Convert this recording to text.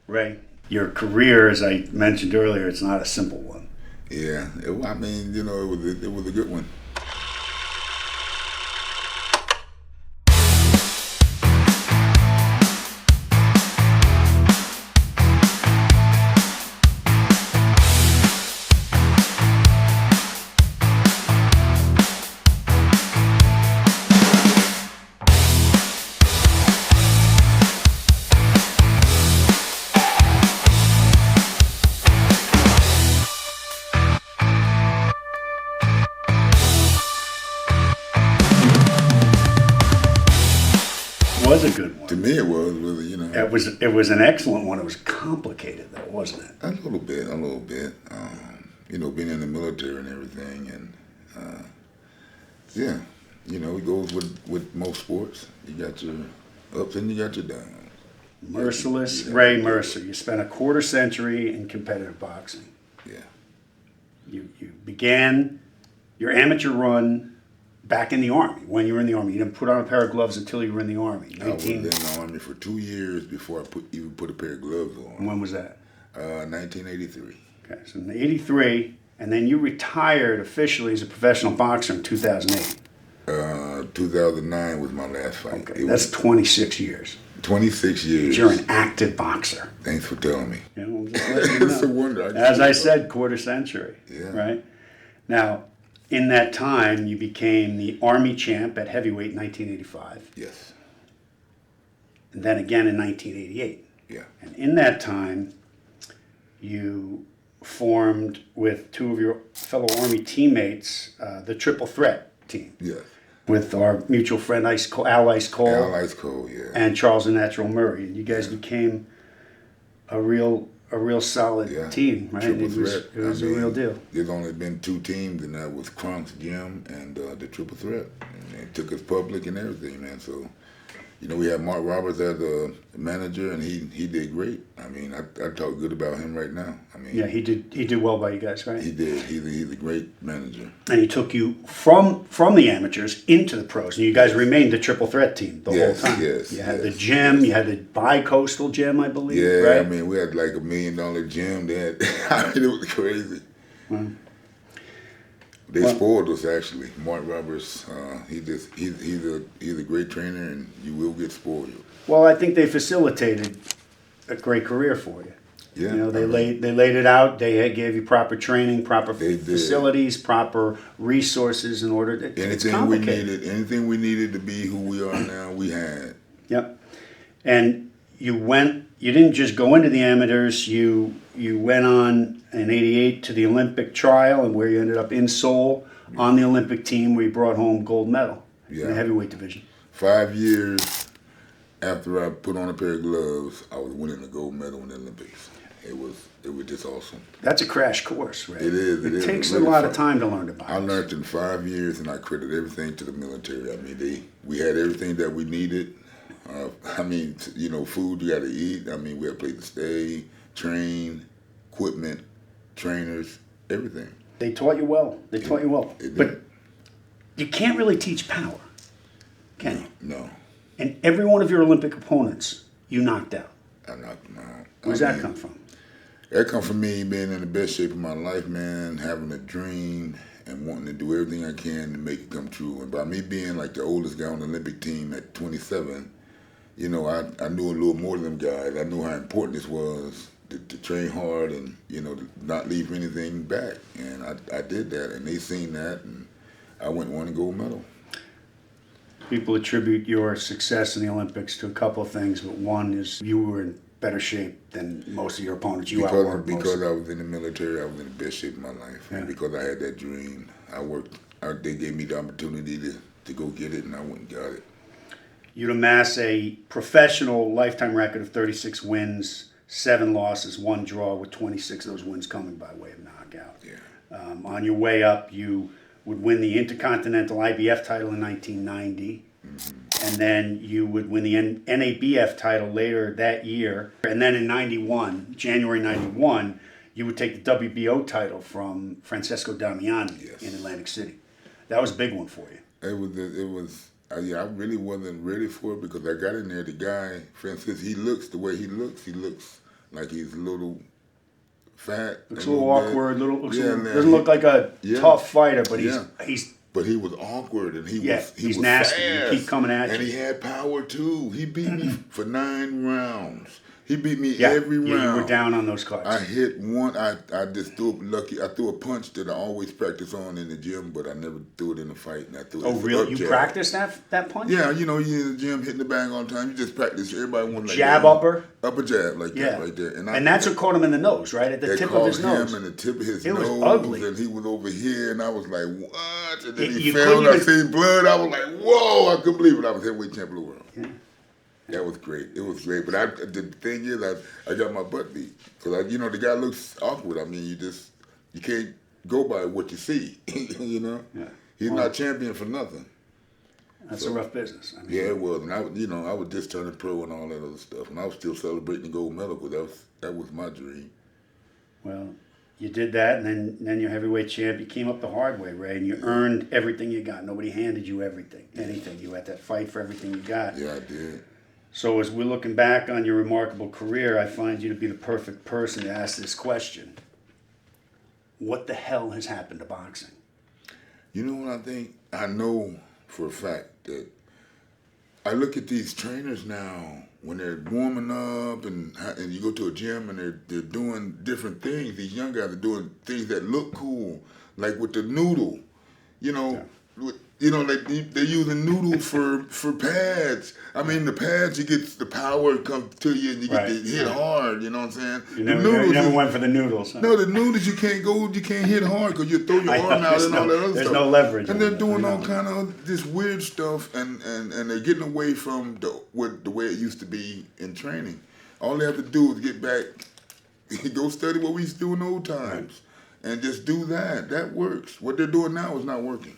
Ray, your career, as I mentioned earlier, it's not a simple one. Yeah, I mean, it was a good one. It was a good one. To me, it was really, It was an excellent one. It was complicated, though, wasn't it? a little bit, a little bit. Being in the military and everything, and yeah, it goes with most sports. You got your ups and you got your downs. Merciless, Yeah. Ray Mercer. You spent a quarter century in competitive boxing. Yeah. You began your amateur run back in the Army, when you were in the Army. You didn't put on a pair of gloves until you were in the Army. I was in the Army for 2 years before I even put a pair of gloves on. When was that? 1983. Okay, so in 83, and then you retired officially as a professional boxer in 2008. 2009 was my last fight. Okay, that's 26 years. 26 years. You're an active boxer. Thanks for telling me. I'm just letting you know. It's a wonder. As I said, quarter century. Yeah. Right? Now, in that time, you became the Army champ at heavyweight in 1985. Yes. And then again in 1988. Yeah. And in that time, you formed with two of your fellow Army teammates the Triple Threat team. Yes. With our mutual friend Al Ice Cole Al Ice Cole, yeah. and Charles the Natural Murray. And you guys became a real solid team, right? Triple It was threat. a real deal. There's only been two teams, and that was Kronk's Gym and the Triple Threat. And they took us public and everything, man. So, we had Mark Roberts as a manager, and he did great. I mean, I talk good about him right now. I mean, Yeah, he did well by you guys, right? he did. He's a great manager. And he took you from the amateurs into the pros, and you guys remained the Triple Threat team the whole time. Yes, You had the yes, gym, yes. you had the bi-coastal gym, I believe, Yeah, right? I mean, we had like $1 million gym. They had, I mean, it was crazy. They spoiled us, actually. Mark Roberts, he's a great trainer, and you will get spoiled. Well, I think they facilitated a great career for you. Yeah, They laid it out. They gave you proper training, proper They did. facilities, proper resources in order to. It's complicated. Anything we needed to be who we are now, we had. Yep. And you didn't just go into the amateurs, you went on in '88 to the Olympic trial, and where you ended up in Seoul on the Olympic team, where you brought home gold medal in the heavyweight division. 5 years after I put on a pair of gloves, I was winning the gold medal in the Olympics. It was just awesome. That's a crash course, right? It is. It takes really a lot of fun. time to learn to box. I learned in 5 years, and I credit everything to the military. I mean, we had everything that we needed. Food you got to eat. I mean, we had a place to stay, train, equipment, trainers, everything. They taught you well. But you can't really teach power, can you? No. And every one of your Olympic opponents, you knocked out. I knocked them out. Where's that come from? That come from me being in the best shape of my life, man, having a dream and wanting to do everything I can to make it come true. And by me being like the oldest guy on the Olympic team at 27, I knew a little more than them guys. I knew how important this was to train hard and, to not leave anything back. And I did that, and they seen that, and I went and won a gold medal. People attribute your success in the Olympics to a couple of things, but one is you were in better shape than most of your opponents. Because I was in the military, I was in the best shape of my life. Yeah. And because I had that dream, I worked. They gave me the opportunity to go get it, and I went and got it. You'd amass a professional lifetime record of 36 wins, 7 losses, 1 draw, with 26 of those wins coming by way of knockout. Yeah. On your way up, you would win the Intercontinental IBF title in 1990. And then you would win the NABF title later that year. And then in January 91, you would take the WBO title from Francesco Damiani in Atlantic City. That was a big one for you. It was. I really wasn't ready for it because I got in there. The guy, Francis, he looks the way he looks. He looks like he's a little fat. Looks a little awkward. Yeah, Doesn't look like a tough fighter, but he's. But he was awkward, and he he's was nasty. fast, He keep coming at you, and he had power too. He beat me for 9 rounds. He beat me every round. Yeah, you were down on those cards. I hit one. I just threw I threw a punch that I always practice on in the gym, but I never threw it in a fight. And I threw it. Oh, really? You practiced that punch? Yeah, you know, you in the gym hitting the bag all the time. You just practice. Everybody wants like jab upper jab like that right there. And that's what caught him in the nose, right at the tip of his nose. Him in the tip of his nose. It was ugly. And he was over here, and I was like, what? And then he You fell. couldn't I seen blood. I was like, whoa! I couldn't believe it. I was heavyweight champion of the world. Yeah. That was great. It was great. But the thing is, I got my butt beat. Because, you know, the guy looks awkward. I mean, you can't go by what you see, you know? Yeah. He's not champion for nothing. That's a rough business. I mean, Yeah, it was. And I was just turning pro and all that other stuff. And I was still celebrating the gold medal because that was my dream. Well, you did that, and then you're heavyweight champ. You came up the hard way, Ray, and you earned everything you got. Nobody handed you anything. You had to fight for everything you got. Yeah, I did. So as we're looking back on your remarkable career, I find you to be the perfect person to ask this question. What the hell has happened to boxing? You know what I think? I know for a fact that I look at these trainers now when they're warming up and you go to a gym and they're doing different things. These young guys are doing things that look cool, like with the noodle. You know, like they're using noodles for pads. I mean, the pads, you get the power comes to you and you get to hit hard. You know what I'm saying? You never went for the noodles. Huh? No, the noodles you can't hit hard because you throw your arm out and all that other stuff. There's no leverage. And they're doing all kind of this weird stuff, and they're getting away from the way it used to be in training. All they have to do is get back, go study what we used to do in old times, and just do that. That works. What they're doing now is not working.